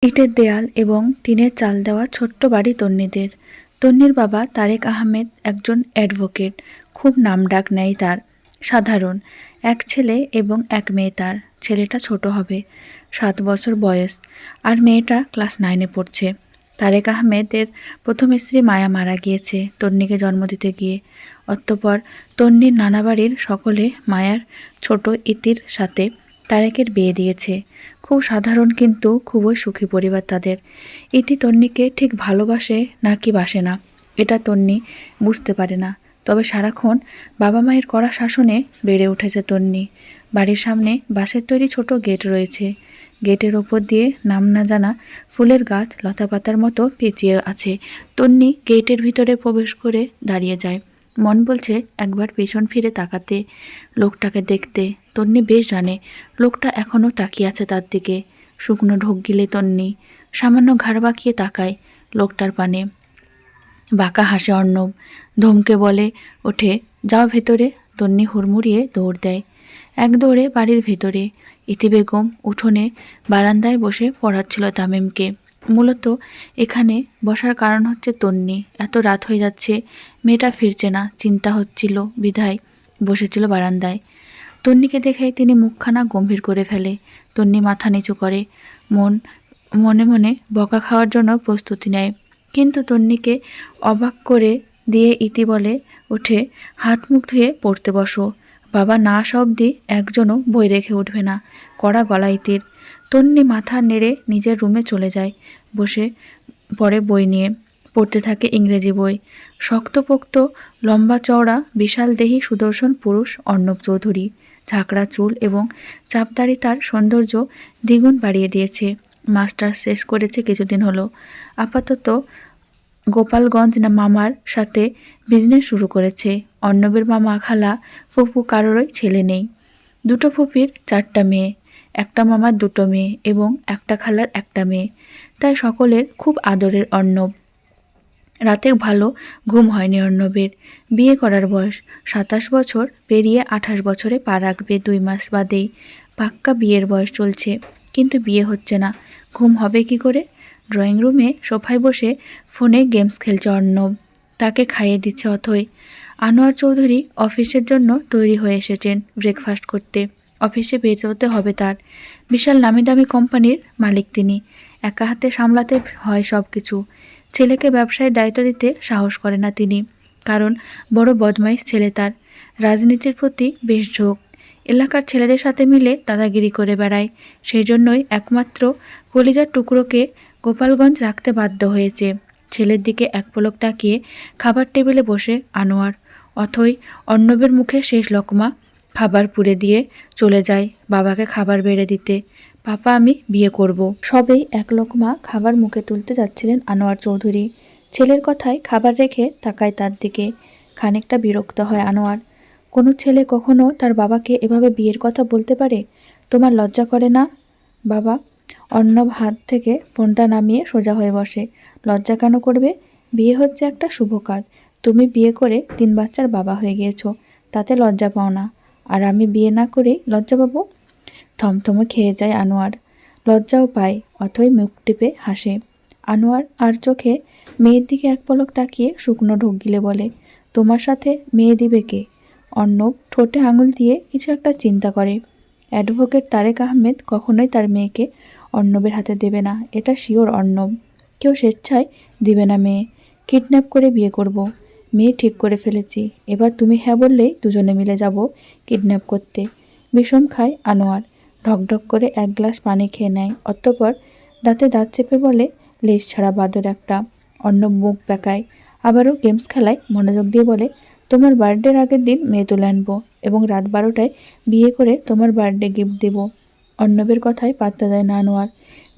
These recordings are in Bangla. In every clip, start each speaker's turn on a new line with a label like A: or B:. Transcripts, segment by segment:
A: ইটের দেয়াল এবং টিনের চাল দেওয়া ছোট্ট বাড়ি তন্নিদের। তন্নির বাবা তারেক আহমেদ একজন অ্যাডভোকেট, খুব নামডাক নেয় তার। সাধারণ এক ছেলে এবং এক মেয়ে তার। ছেলেটা ছোট হবে, 7 বছর বয়স, আর মেয়েটা ক্লাস 9-এ পড়ছে। তারেক আহমেদের প্রথম স্ত্রী মায়া মারা গিয়েছে তন্নিকে জন্ম দিতে গিয়ে। অতঃপর তন্নির নানা বাড়ির সকলে মায়ার ছোট ইতির সাথে তারেকের বিয়ে দিয়েছে। খুব সাধারণ কিন্তু খুবই সুখী পরিবার তাদের। ইতি তন্নিকে ঠিক ভালোবাসে নাকি বাসে না, এটা তন্নি বুঝতে পারে না। তবে সারাক্ষণ বাবা মায়ের কড়া শাসনে বেড়ে উঠেছে তন্নি। বাড়ির সামনে বাঁশের তৈরি ছোট গেট রয়েছে। গেটের ওপর দিয়ে নাম না জানা ফুলের গাছ লতাপাতার মতো পেঁচিয়ে আছে। তন্নি গেটের ভিতরে প্রবেশ করে দাঁড়িয়ে যায়। মন বলছে একবার পেছন ফিরে তাকাতে, লোকটাকে দেখতে। তন্নি বেশ জানে লোকটা এখনও তাকিয়ে আছে তার দিকে। শুকনো ঢোক গিলে তন্নি সামান্য ঘাড় বাঁকিয়ে তাকায় লোকটার পানে। বাঁকা হাসে অর্ণব, ধমকে বলে ওঠে, যাও ভেতরে। তন্নি হুড়মুড়িয়ে দৌড় দেয়। এক দৌড়ে বাড়ির ভেতরে। ইতি বেগম উঠোনে বারান্দায় বসে পড়াচ্ছিল তামিমকে। মূলত এখানে বসার কারণ হচ্ছে তন্নি এত রাত হয়ে যাচ্ছে, মেয়েটা ফিরছে না, চিন্তা হচ্ছিল বিধায় বসেছিল বারান্দায়। তন্নিকে দেখে তিনি মুখখানা গম্ভীর করে ফেলে। তন্নি মাথা নিচু করে, মনে মনে বকা খাওয়ার জন্য প্রস্তুতি নেয়। কিন্তু তন্নিকে অবাক করে দিয়ে ইতি বলে ওঠে, হাত মুখ ধুয়ে পড়তে বসো। বাবা না আসা অবধি একজনও বই রেখে উঠবে না। কড়া গলা ইতির। তন্নি মাথা নেড়ে নিজের রুমে চলে যায়। বসে পড়ে বই নিয়ে। পড়তে থাকে ইংরেজি বই। শক্তপোক্ত লম্বা চওড়া বিশাল দেহী সুদর্শন পুরুষ অর্ণব চৌধুরী। ঝাঁকড়া চুল এবং চাপদাড়ি তার সৌন্দর্য দ্বিগুণ বাড়িয়ে দিয়েছে। মাস্টার্স শেষ করেছে কিছুদিন হলো। আপাতত গোপালগঞ্জ মামার সাথে বিজনেস শুরু করেছে। অর্ণবের মামা খালা ফুপু কারোরই ছেলে নেই। দুটো ফুপির 4টা মেয়ে, একটা মামার 2টো মেয়ে এবং একটা খালার 1টা মেয়ে। তাই সকলের খুব আদরের অর্ণব। রাতে ভালো ঘুম হয়নি অর্ণবের। বিয়ে করার বয়স 27 বছর পেরিয়ে 28 বছরে পা রাখবে 2 মাস বাদেই। পাক্কা বিয়ের বয়স চলছে, কিন্তু বিয়ে হচ্ছে না। ঘুম হবে কি করে? ড্রয়িং রুমে সোফায় বসে ফোনে গেমস খেলছে অর্ণব। তাকে খাইয়ে দিচ্ছে অথই। আনোয়ার চৌধুরী অফিসের জন্য তৈরি হয়ে এসেছেন ব্রেকফাস্ট করতে। অফিসে বেরোতে হবে তার। বিশাল নামি দামি কোম্পানির মালিক তিনি। একা হাতে সামলাতে হয় সব কিছু। ছেলেকে ব্যবসায় দায়িত্ব দিতে সাহস করে না তিনি, কারণ বড় বদমাইশ ছেলে তার। রাজনীতির প্রতি বেশ ঝোঁক। এলাকার ছেলেদের সাথে মিলে দাদাগিরি করে বেড়ায়। সেই জন্যই একমাত্র কলিজার টুকরোকে গোপালগঞ্জ রাখতে বাধ্য হয়েছে। ছেলের দিকে এক পলক তাকিয়ে খাবার টেবিলে বসে আনোয়ার। অথই অর্ণবের মুখে শেষ লকমা খাবার পুড়ে দিয়ে চলে যায় বাবাকে খাবার বেড়ে দিতে। পাপা, আমি বিয়ে করব। সবেই এক লোকমা খাবার মুখে তুলতে যাচ্ছিলেন আনোয়ার চৌধুরী। ছেলের কথায় খাবার রেখে তাকায় তার দিকে। খানিকটা বিরক্ত হয় আনোয়ার। কোনো ছেলে কখনো তার বাবাকে এভাবে বিয়ের কথা বলতে পারে? তোমার লজ্জা করে না বাবা? অর্ণব হাত থেকে ফোনটা নামিয়ে সোজা হয়ে বসে। লজ্জা কেন করবে? বিয়ে হচ্ছে একটা শুভ কাজ। তুমি বিয়ে করে 3 বাচ্চার বাবা হয়ে গিয়েছো, তাতে লজ্জা পাও না। আর আমি বিয়ে না করেই লজ্জা পাবো? থমথমে খেয়ে যায় আনোয়ার। লজ্জাও পায়। অথই মুখ টিপে হাসে। আনোয়ার আর চোখে মেয়ের দিকে এক পলক তাকিয়ে শুকনো ঢোক গিলে বলে, তোমার সাথে মেয়ে দিবে কে? অর্ণব ঠোঁটে আঙুল দিয়ে কিছু একটা চিন্তা করে। অ্যাডভোকেট তারেক আহমেদ কখনোই তার মেয়েকে অর্ণবের হাতে দেবে না, এটা শিওর অর্ণব। কেউ স্বেচ্ছায় দিবে না মেয়ে। কিডন্যাপ করে বিয়ে করব। মেয়ে ঠিক করে ফেলেছি। এবার তুমি হ্যাঁ বললেই দুজনে মিলে যাব কিডন্যাপ করতে। বিষম খায় আনোয়ার। ঢকঢক করে 1 গ্লাস পানি খেয়ে নেয়। অতঃপর দাঁতে দাঁত চেপে বলে, লেজ ছাড়া বাদর একটা। অর্ণব মুখ বেঁকায়। আবারও গেমস খেলায় মনোযোগ দিয়ে বলে, তোমার বার্থডের আগের দিন মেয়ে তুলে আনবো এবং রাত 12টায় বিয়ে করে তোমার বার্থডে গিফট দেব। অর্ণবের কথায় পাত্তা দেয় না আনোয়ার।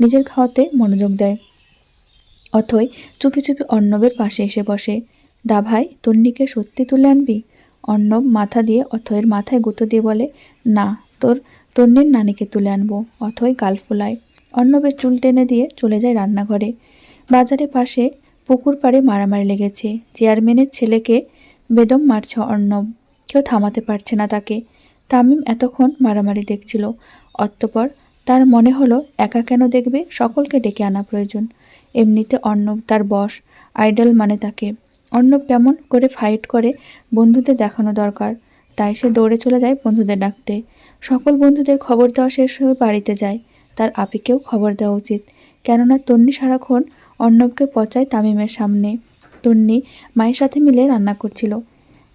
A: নিজের খাওয়াতে মনোযোগ দেয়। অথই চুপি চুপি অর্ণবের পাশে এসে বসে। দা ভাই, তন্নিকে সত্যি তুলে আনবি? অর্ণব মাথা দিয়ে অথয়ের মাথায় গুঁতো দিয়ে বলে, না, তন্নির নানিকে তুলে আনবো। অথই গাল ফুলায়। অর্ণবের চুল টেনে দিয়ে চলে যায় রান্নাঘরে। বাজারে পাশে পুকুর পাড়ে মারামারি লেগেছে। চেয়ারম্যানের ছেলেকে বেদম মারছে অর্ণব। কেউ থামাতে পারছে না তাকে। তামিম এতক্ষণ মারামারি দেখছিল। অতঃপর তার মনে হলো একা কেন দেখবে, সকলকে ডেকে আনা প্রয়োজন। এমনিতে অর্ণব তার বস, আইডল মানে তাকে। অর্ণব কেমন করে ফাইট করে বন্ধুদের দেখানো দরকার, তাই সে দৌড়ে চলে যায় বন্ধুদের ডাকতে। সকল বন্ধুদের খবর দেওয়া শেষ হয়ে বাড়িতে যায়। তার আপিকেও খবর দেওয়া উচিত, কেননা তন্নি সারাক্ষণ অর্ণবকে পচায় তামিমের সামনে। তন্নি মায়ের সাথে মিলে রান্না করছিল।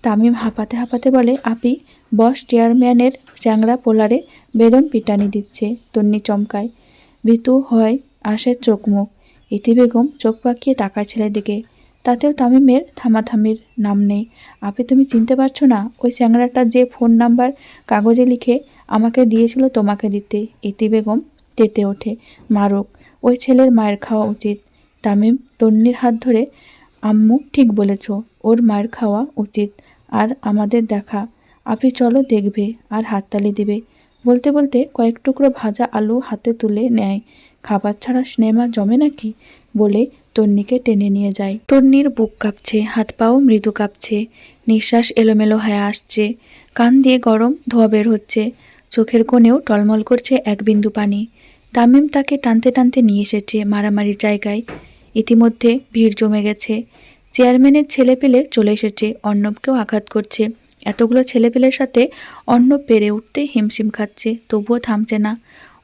A: তামিম হাঁপাতে হাঁপাতে বলে, আপি, বস চেয়ারম্যানের চ্যাংড়া পোলারে বেদম পিটানি দিচ্ছে। তন্নি চমকায়, ভীতু হয় আসে চোখ মুখ। ইতি বেগম চোখ পাকিয়ে তাকায় ছেলের দিকে। তাতেও তামিমের থামাথামির নাম নেই। আপনি তুমি চিনতে পারছো না? ওই চ্যাংড়াটা যে ফোন নাম্বার কাগজে লিখে আমাকে দিয়েছিল তোমাকে দিতে। ইতি বেগম তেতে ওঠে, মারুক, ওই ছেলের মায়ের খাওয়া উচিত। তামিম তন্নির হাত ধরে, আম্মু ঠিক বলেছ, ওর মায়ের খাওয়া উচিত। আর আমাদের দেখা, আপনি চলো দেখবে, আর হাততালি দিবে। বলতে বলতে কয়েক টুকরো ভাজা আলু হাতে তুলে নেয়। খাবার ছাড়া সিনেমা জমে নাকি, বলে তন্নিকে টেনে নিয়ে যায়। তন্নির বুক কাঁপছে, হাত পাও মৃদু কাঁপছে, নিঃশ্বাস এলোমেলো হয়ে আসছে, কান দিয়ে গরম ধোঁয়া বের হচ্ছে, চোখের কোণেও টলমল করছে এক বিন্দু পানি। তামিম তাকে টানতে টানতে নিয়ে এসেছে মারামারির জায়গায়। ইতিমধ্যে ভিড় জমে গেছে। চেয়ারম্যানের ছেলেপেলে চলে এসেছে, অর্ণবকেও আঘাত করছে। এতগুলো ছেলেপেলের সাথে অর্ণব পেরে উঠতে হিমশিম খাচ্ছে, তবুও থামছে না।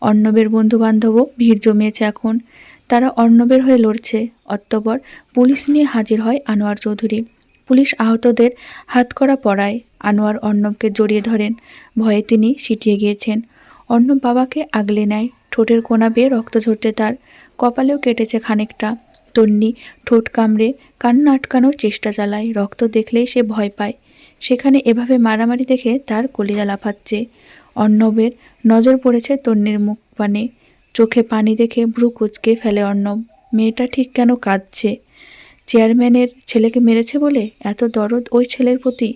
A: অর্ণবের বন্ধুবান্ধবও ভিড় জমিয়েছে এখন। তারা অর্ণবের হয়ে লড়ছে। অতঃপর পুলিশ নিয়ে হাজির হয় আনোয়ার চৌধুরী। পুলিশ আহতদের হাতকড়া পরায়। আনোয়ার অর্ণবকে জড়িয়ে ধরেন। ভয়ে তিনি সিটিয়ে গিয়েছেন। অর্ণব বাবাকে আগলে নেয়। ঠোঁটের কোণা বেয়ে রক্ত ঝরছে তার, কপালেও কেটেছে খানিকটা। তন্নি ঠোঁট কামড়ে কান্না আটকানোর চেষ্টা চালায়। রক্ত দেখলেই সে ভয় পায়। সেখানে এভাবে মারামারি দেখে তার কলিজা লাফাচ্ছে। অর্ণবের নজর পড়েছে তন্নির মুখ পানে। চোখে পানি দেখে ভ্রু কুঁচকে ফেলে অর্ণব। মেয়েটা ঠিক কেন কাঁদছে? চেয়ারম্যানের ছেলেকে মেরেছে বলে এত দরদ ওই ছেলের প্রতি?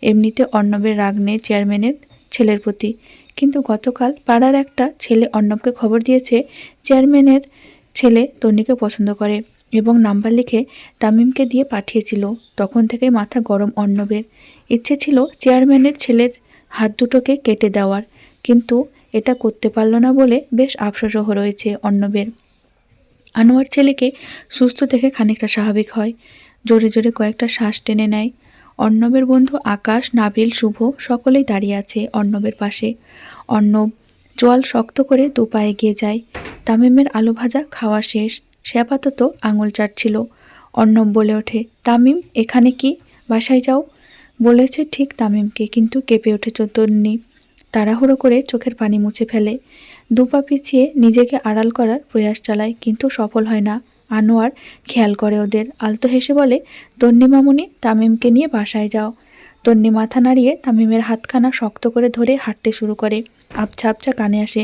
A: এমনিতে অর্ণবের রাগ নেই চেয়ারম্যানের ছেলের প্রতি, কিন্তু গতকাল পাড়ার একটা ছেলে অর্ণবকে খবর দিয়েছে চেয়ারম্যানের ছেলে তন্নিকে পছন্দ করে এবং নাম্বার লিখে তামিমকে দিয়ে পাঠিয়েছিল। তখন থেকে মাথা গরম অর্ণবের। ইচ্ছে ছিল চেয়ারম্যানের ছেলের হাত দুটোকে কেটে দেওয়ার, কিন্তু এটা করতে পারল না বলে বেশ আফসোসও রয়েছে অর্ণবের। আনোয়ার ছেলেকে সুস্থ দেখে খানিকটা স্বাভাবিক হয়। জোরে জোরে কয়েকটা শ্বাস টেনে নেয়। অর্ণবের বন্ধু আকাশ, নাবিল, শুভ সকলেই দাঁড়িয়ে আছে অর্ণবের পাশে। অর্ণব জল শক্ত করে দু পায়ে এগিয়ে যায়। তামিমের আলু ভাজা খাওয়া শেষ, সে আপাতত আঙুল চাটছিল। অর্ণব বলে ওঠে, তামিম এখানে কি? বাসায় যাও। বলেছে ঠিক তামিমকে, কিন্তু কেঁপে ওঠে তন্নি। তাড়াহুড়ো করে চোখের পানি মুছে ফেলে। দুপা পিছিয়ে নিজেকে আড়াল করার প্রয়াস চালায়, কিন্তু সফল হয় না। আনোয়ার খেয়াল করে ওদের, আলতো হেসে বলে, তন্নি মামুনি, তামিমকে নিয়ে বাসায় যাও। তন্নি মাথা নাড়িয়ে তামিমের হাতখানা শক্ত করে ধরে হাঁটতে শুরু করে। আবছা আবছা কানে আসে,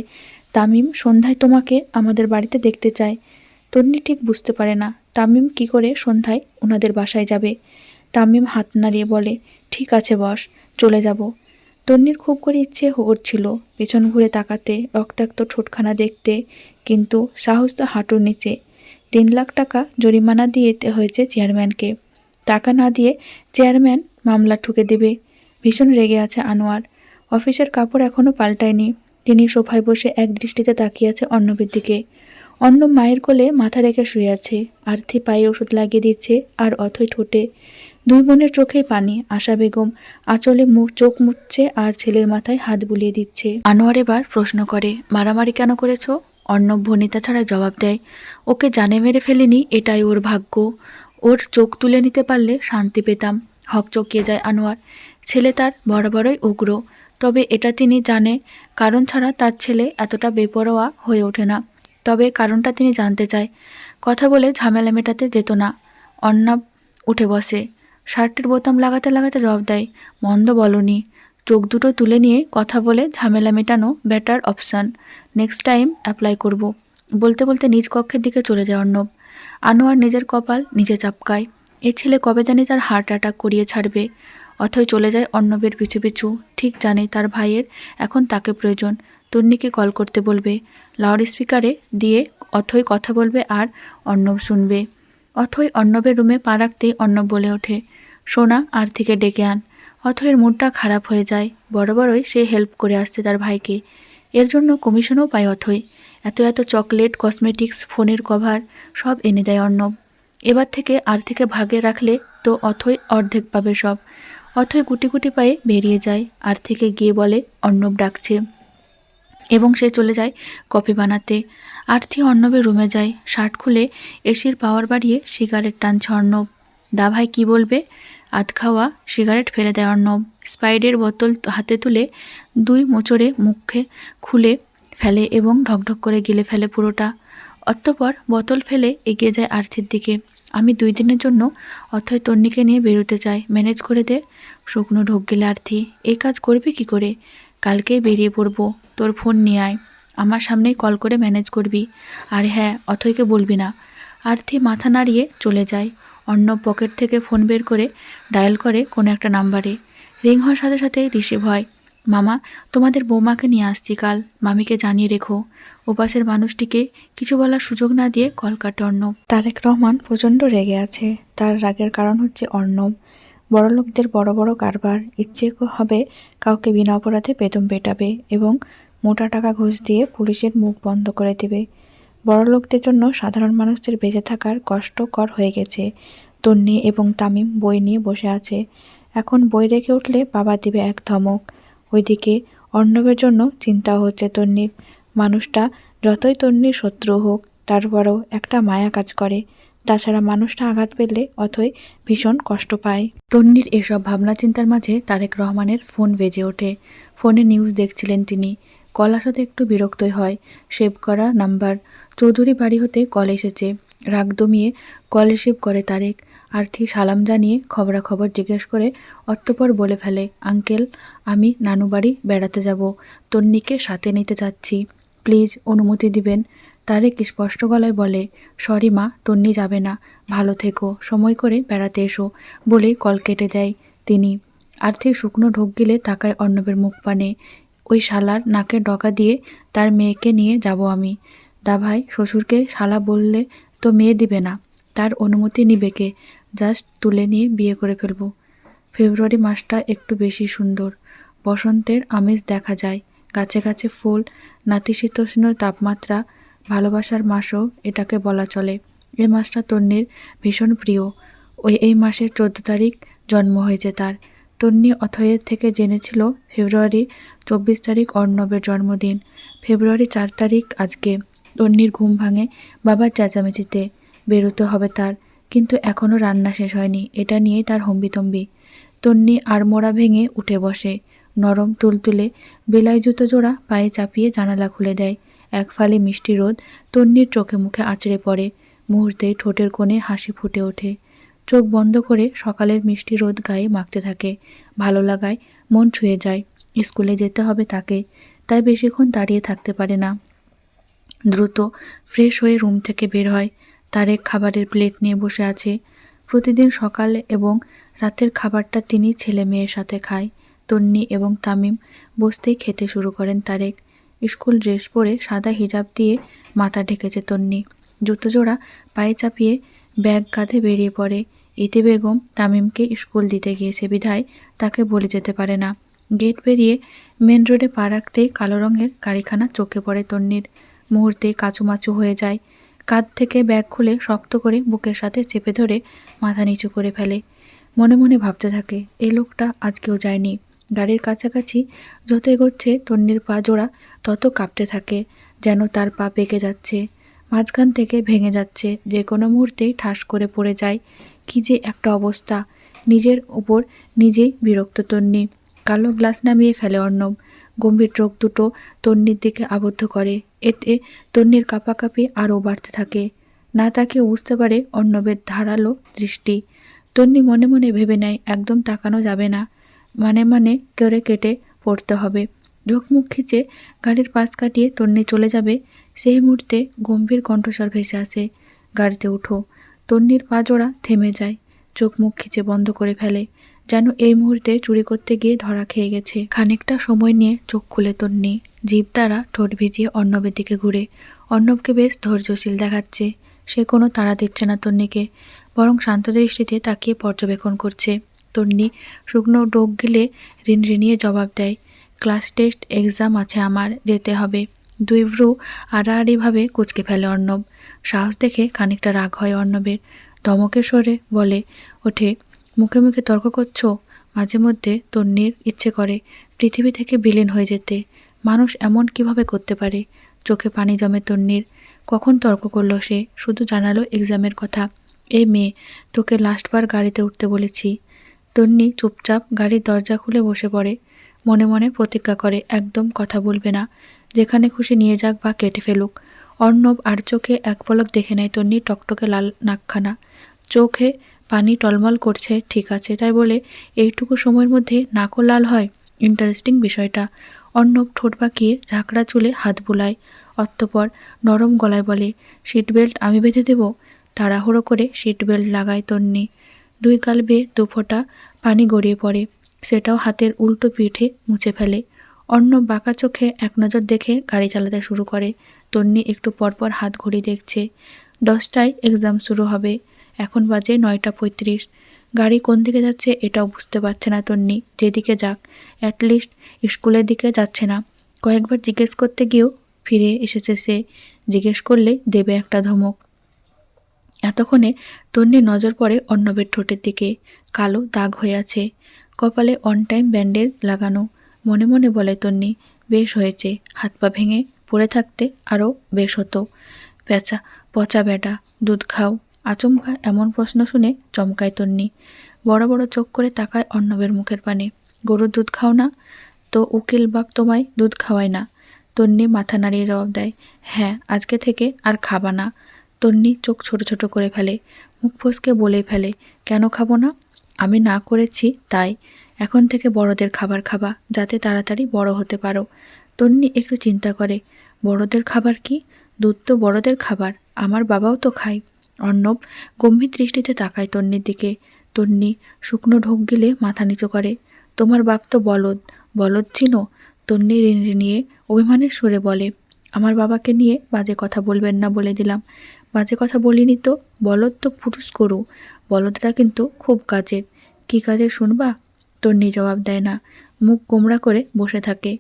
A: তামিম সন্ধ্যায় তোমাকে আমাদের বাড়িতে দেখতে চায়। তন্নি ঠিক বুঝতে পারে না তামিম কি করে সন্ধ্যায় ওনাদের বাসায় যাবে। তামিম হাত নাড়িয়ে বলে, ঠিক আছে বস, চলে যাব। তন্নির খুব করে ইচ্ছে করছিল পেছন ঘুরে তাকাতে, রক্তাক্ত ঠোঁটখানা দেখতে, কিন্তু সাহস তো হাঁটুর নিচে। 3 লাখ টাকা জরিমানা দিতে হয়েছে চেয়ারম্যানকে। টাকা না দিয়ে চেয়ারম্যান মামলা ঠুকে দেবে। ভীষণ রেগে আছে আনোয়ার। অফিসের কাপড় এখনও পাল্টায়নি। তিনি সোফায় বসে এক দৃষ্টিতে তাকিয়ে আছে অর্ণবের দিকে। অর্ণব মায়ের কোলে মাথা রেখে শুয়ে আছে। আর্থি পায়ে ওষুধ লাগিয়ে দিচ্ছে, আর অথই ঠোঁটে। 2 বোনের চোখেই পানি। আশা বেগম আঁচলে চোখ মুছছে আর ছেলের মাথায় হাত বুলিয়ে দিচ্ছে। আনোয়ার এবার প্রশ্ন করে, মারামারি কেন করেছো? অর্ণব ভনিতা ছাড়া জবাব দেয়, ওকে জানে মেরে ফেলিনি, এটাই ওর ভাগ্য। ওর চোখ তুলে নিতে পারলে শান্তি পেতাম। হক চকিয়ে যায় আনোয়ার। ছেলে তার বরাবরই উগ্র, তবে এটা তিনি জানে, কারণ ছাড়া তার ছেলে এতটা বেপরোয়া হয়ে ওঠে না। তবে কারণটা তিনি জানতে চায়। কথা বলে ঝামেলা মেটাতে যেত না। অর্ণব উঠে বসে, শার্টের বোতাম লাগাতে লাগাতে জবাব দেয়, মন্দ বলনি। চোখ দুটো তুলে নিয়ে কথা বলে ঝামেলা মেটানো better option. Next time apply করব। বলতে বলতে নিজ কক্ষের দিকে চলে যায় অর্ণব। আনোয়ার নিজের কপাল নিজে চাপকায়। এ ছেলে কবে জানি তার হার্ট অ্যাটাক করিয়ে ছাড়বে। অথই চলে যায় অর্ণবের পিছু পিছু। ঠিক জানে তার ভাইয়ের এখন তাকে প্রয়োজন। তন্নিকে কল করতে বলবে। লাউড স্পিকারে দিয়ে অথই কথা বলবে আর অর্ণব শুনবে। অথই অর্ণবের রুমে পা রাখতেই অর্ণব বলে ওঠে, সোনা আর্থিকে ডেকে আন। অথয়ের মুডটা খারাপ হয়ে যায়। বরাবরই সে হেল্প করে আসছে তার ভাইকে, এর জন্য কমিশনও পায় অথই। এত এত চকলেট, কসমেটিক্স, ফোনের কভার সব এনে দেয় অর্ণব। এবার থেকে আর্থিকে ভাগে রাখলে তো অথই অর্ধেক পাবে সব। অথই গুটি গুটি পায়ে বেরিয়ে যায়, আর্থিকে গিয়ে বলে অর্ণব ডাকছে এবং সে চলে যায় কফি বানাতে। আর্থি অর্ণবের রুমে যায়, শার্ট খুলে এসির পাওয়ার বাড়িয়ে সিগারেট টানছে অর্ণব। দা ভাই কী বলবে? আধ খাওয়া সিগারেট ফেলে দেয় অর্ণব। স্প্রাইটের বোতল হাতে তুলে 2 মোচড়ে মুখে খুলে ফেলে এবং ঢকঢক করে গিলে ফেলে পুরোটা। অতঃপর বোতল ফেলে এগিয়ে যায় আর্থির দিকে। আমি 2 দিনের জন্য অথয় তন্নিকে নিয়ে বেরোতে চাই, ম্যানেজ করে দে। শুকনো ঢোক গেলে আর্থি, এই কাজ করবি কি করে? কালকেই বেরিয়ে পড়বো, তোর ফোন নিয়ে আয়, আমার সামনেই কল করে ম্যানেজ করবি। আর হ্যাঁ, অথয়কে বলবি না। আর্থি মাথা নাড়িয়ে চলে যায়। অর্ণব পকেট থেকে ফোন বের করে ডায়াল করে কোনো একটা নাম্বারে। রিং হওয়ার সাথে সাথে রিসিভ হয়। মামা, তোমাদের বৌমাকে নিয়ে আসছি কাল, মামিকে জানিয়ে রেখো। ওপাশের মানুষটিকে কিছু বলার সুযোগ না দিয়ে কল কাটে অর্ণব। তারেক রহমান প্রচণ্ড রেগে আছে। তার রাগের কারণ হচ্ছে অর্ণব। বড়লোকদের বড় বড় কারবার, ইচ্ছে হবে কাউকে বিনা অপরাধে বেতন পেটাবে এবং মোটা টাকা ঘুষ দিয়ে পুলিশের মুখ বন্ধ করে দেবে। বড়লোকদের জন্য সাধারণ মানুষদের বেঁচে থাকার কষ্টকর হয়ে গেছে। তন্নি এবং তামিম বই নিয়ে বসে আছে। এখন বই রেখে উঠলে বাবা দিবে এক ধমক। ওইদিকে অর্ণবের জন্য চিন্তাও হচ্ছে তন্নির। মানুষটা যতই তন্নির শত্রু হোক, তারপরও একটা মায়া কাজ করে। তাছাড়া মানুষটা আঘাত পেলে অথই ভীষণ কষ্ট পায়। তন্নির এসব ভাবনা চিন্তার মাঝে তারেক রহমানের ফোন বেজে ওঠে। ফোনে নিউজ দেখছিলেন তিনি। কল আসাতে একটু বিরক্তই হয়। সেভ করা নাম্বার। চৌধুরী বাড়ি হতে কল এসেছে। রাগ দমিয়ে কল রিসিভ করে তারেক। আর্থি সালাম জানিয়ে খবরাখবর জিজ্ঞেস করে অতঃপর বলে ফেলে, আঙ্কেল, আমি নানু বাড়ি বেড়াতে যাব, তন্নিকে সাথে নিতে চাচ্ছি, প্লিজ অনুমতি দিবেন। তারেক স্পষ্ট গলায় বলে, সরি মা, তন্নি যাবে না, ভালো থেকো, সময় করে বেড়াতে এসো বলেই কল কেটে দেয় তিনি। আর্থিক শুকনো ঢোক গিলে তাকায় অর্ণবের মুখ পানে। ওই শালার নাকের ডগা দিয়ে তার মেয়েকে নিয়ে যাব আমি। দা ভাই, শ্বশুরকে শালা বললে তো মেয়ে দিবে না, তার অনুমতি নিবে কে? জাস্ট তুলে নিয়ে বিয়ে করে ফেলবো। ফেব্রুয়ারি মাসটা একটু বেশি সুন্দর। বসন্তের আমেজ দেখা যায়, গাছে গাছে ফুল, নাতিশীতোষ্ণ তাপমাত্রা। ভালোবাসার মাসও এটাকে বলা চলে। এই মাসটা তন্নির ভীষণ প্রিয়। এই মাসের 14 তারিখ জন্ম হয়েছে তার। তন্নি অথয়ের থেকে জেনেছিল ফেব্রুয়ারি 24 তারিখ অর্ণবের জন্মদিন। ফেব্রুয়ারি 4 তারিখ আজকে। তন্নির ঘুম ভাঙে বাবার চেঁচামেচিতে। বেরোতে হবে তার, কিন্তু এখনও রান্না শেষ হয়নি, এটা নিয়েই তার হম্বিতম্বি। তন্নি আড়মোড়া ভেঙে উঠে বসে। নরম তুলতুলে বেলাই জুতো জোড়া পায়ে চাপিয়ে জানালা খুলে দেয়। এক ফালি মিষ্টি রোদ তন্নির চোখে মুখে আঁচড়ে পড়ে। মুহূর্তেই ঠোঁটের কোণে হাসি ফুটে ওঠে। চোখ বন্ধ করে সকালের মিষ্টি রোদ গায়ে মাখতে থাকে। ভালো লাগায় মন ছুঁয়ে যায়। স্কুলে যেতে হবে তাকে, তাই বেশিক্ষণ দাঁড়িয়ে থাকতে পারে না। দ্রুত ফ্রেশ হয়ে রুম থেকে বের হয়। তারেক খাবারের প্লেট নিয়ে বসে আছে। প্রতিদিন সকাল এবং রাতের খাবারটা তিনি ছেলে মেয়ের সাথে খায়। তন্নি এবং তামিম বসতেই খেতে শুরু করেন তারেক। স্কুল ড্রেস পরে সাদা হিজাব দিয়ে মাথা ঢেকেছে তন্নি। জুতো জোড়া পায়ে চাপিয়ে ব্যাগ কাঁধে বেরিয়ে পড়ে। ইতি বেগম তামিমকে স্কুল দিতে গিয়েছে বিধায় তাকে বলে যেতে পারে না। গেট পেরিয়ে মেন রোডে পা রাখতেই কালো রঙের গাড়িখানা চোখে পড়ে তন্নির। মুহূর্তে কাচুমাচু হয়ে যায়। কাঁধ থেকে ব্যাগ খুলে শক্ত করে বুকের সাথে চেপে ধরে মাথা নিচু করে ফেলে। মনে মনে ভাবতে থাকে, এই লোকটা আজকেও যায়নি। গাড়ির কাছাকাছি যত এগোচ্ছে তন্নির পা জোড়া তত কাঁপতে থাকে, যেন তার পা পেকে যাচ্ছে, মাঝখান থেকে ভেঙে যাচ্ছে, যে কোনো মুহূর্তেই ঠাস করে পড়ে যায়। কি যে একটা অবস্থা! নিজের ওপর নিজেই বিরক্ত তন্নি। কালো গ্লাস নামিয়ে ফেলে অর্ণব। গম্ভীর চোখ দুটো তন্নির দিকে আবদ্ধ করে। এতে তন্নির কাঁপাকাঁপি আরও বাড়তে থাকে। না তাকে বুঝতে পারে অর্ণবের ধারালো দৃষ্টি। তন্নি মনে মনে ভেবে নেয় একদম তাকানো যাবে না, মানে করে কেটে পড়তে হবে। চোখ মুখ খিচে গাড়ির পাশ কাটিয়ে তন্নি চলে যাবে, সেই মুহূর্তে গম্ভীর কণ্ঠস্বর ভেসে আসে, গাড়িতে উঠো। তন্নির পা জোড়া থেমে যায়, চোখ মুখ খিচে বন্ধ করে ফেলে, যেন এই মুহূর্তে চুরি করতে গিয়ে ধরা খেয়ে গেছে। খানিকটা সময় নিয়ে চোখ খুলে তন্নি জিভ দ্বারা ঠোঁট ভিজিয়ে অর্ণবের দিকে ঘুরে। অর্ণবকে বেশ ধৈর্যশীল দেখাচ্ছে। সে কোনো তাড়া দিচ্ছে না তন্নিকে, বরং শান্ত দৃষ্টিতে তাকিয়ে পর্যবেক্ষণ করছে। তন্নি শুকনো ডোক গিলে রিনরিনিয়ে জবাব দেয়, ক্লাস টেস্ট এক্সাম আছে, আমার যেতে হবে। দুই ভ্রু আড়াআড়িভাবে কুঁচকে ফেলে অর্ণব। সাহস দেখে খানিকটা রাগ হয় অর্ণবের। ধমকের স্বরে বলে ওঠে, মুখে মুখে তর্ক করছো? মাঝে মধ্যে তন্নির ইচ্ছে করে পৃথিবী থেকে বিলীন হয়ে যেতে। মানুষ এমন কিভাবে করতে পারে? চোখে পানি জমে তন্নির। কখন তর্ক করলো সে? শুধু জানালো এক্সামের কথা। এই মেয়ে, তোকে লাস্টবার গাড়িতে উঠতে বলেছি। তন্নি চুপচাপ গাড়ির দরজা খুলে বসে পড়ে। মনে মনে প্রতিজ্ঞা করে একদম কথা বলবে না, যেখানে খুশি নিয়ে যাক বা কেটে ফেলুক। অর্ণব আর চোখে এক পলক দেখে নেয় তন্নির টকটকে লাল নাকখানা। চোখে পানি টলমল করছে, ঠিক আছে, তাই বলে এইটুকু সময়ের মধ্যে নাকও লাল হয়? ইন্টারেস্টিং বিষয়টা। অর্ণব ঠোঁট বাঁকিয়ে ঝাঁকড়া চুলে হাত বুলায়। অতঃপর নরম গলায় বলে, সিট বেল্ট আমি বেঁধে দেব? তাড়াহুড়ো করে সিট বেল্ট লাগায় তন্নি। দুই গাল বেয়ে দুফোঁটা পানি গড়িয়ে পড়ে, সেটাও হাতের উল্টো পিঠে মুছে ফেলে। অর্ণব বাঁকা চোখে এক নজর দেখে গাড়ি চালাতে শুরু করে। তন্নি একটু পরপর হাত ঘড়ি দেখছে। 10টায় এক্সাম শুরু হবে, এখন বাজে 9:35। গাড়ি কোন দিকে যাচ্ছে এটাও বুঝতে পারছে না তন্নি। যেদিকে যাক, অ্যাটলিস্ট স্কুলের দিকে যাচ্ছে না। কয়েকবার জিজ্ঞেস করতে গিয়েও ফিরে এসেছে সে। জিজ্ঞেস করলে দেবে একটা ধমক। এতক্ষণে তন্নির নজর পড়ে অর্ণবের ঠোঁটের দিকে। কালো দাগ হয়ে আছে, কপালে অন টাইম ব্যান্ডেজ লাগানো। মনে মনে বলে তন্নি, বেশ হয়েছে, হাত পা ভেঙে পড়ে থাকতে আরও বেশ হতো। পচা বেটা, দুধ খাও? আচমকা এমন প্রশ্ন শুনে চমকায় তন্নি। বড় বড় চোখ করে তাকায় অর্ণবের মুখের পানে। গরুর দুধ খাও না? তো উকিল বাপ তোমায় দুধ খাওয়ায় না? তন্নি মাথা নাড়িয়ে জবাব দেয়, হ্যাঁ, আজকে থেকে আর খাবা না। তন্নি চোখ ছোট ছোট করে ফেলে, মুখ ফসকে বলে ফেলে, কেন খাবো না? আমি না করেছি তাই। এখন থেকে বড়দের খাবার খাবা, যাতে তাড়াতাড়ি বড় হতে পারো। তন্নি একটু চিন্তা করে, বড়দের খাবার কি? দুধ তো বড়দের খাবার, আমার বাবাও তো খায়। অর্ণব গম্ভীর দৃষ্টিতে তাকায় তন্নির দিকে। তন্নি শুকনো ঢোক গিলে মাথা নিচু করে। তোমার বাপ তো বলদ, বলদ চিনো? তন্নি নিয়ে অভিমানের সুরে বলে, আমার বাবাকে নিয়ে বাজে কথা বলবেন না বলে দিলাম। বাজে কথা বলিনি তো। বলদ তো পুরুষ গরু, বলদরা কিন্তু খুব কাজের। কি কাজের শুনবা? তন্নি জবাব দেয় না, মুখ গোমড়া করে বসে থাকে।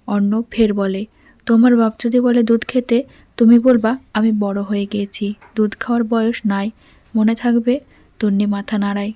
A: অর্ণব ফের বলে, তোমার বাপ যদি বলে দুধ খেতে, তুমি বলবা আমি বড় হয়ে গিয়েছি, দুধ খাওয়ার বয়স নাই, মনে থাকবে? তন্নি মাথা নাড়ায়।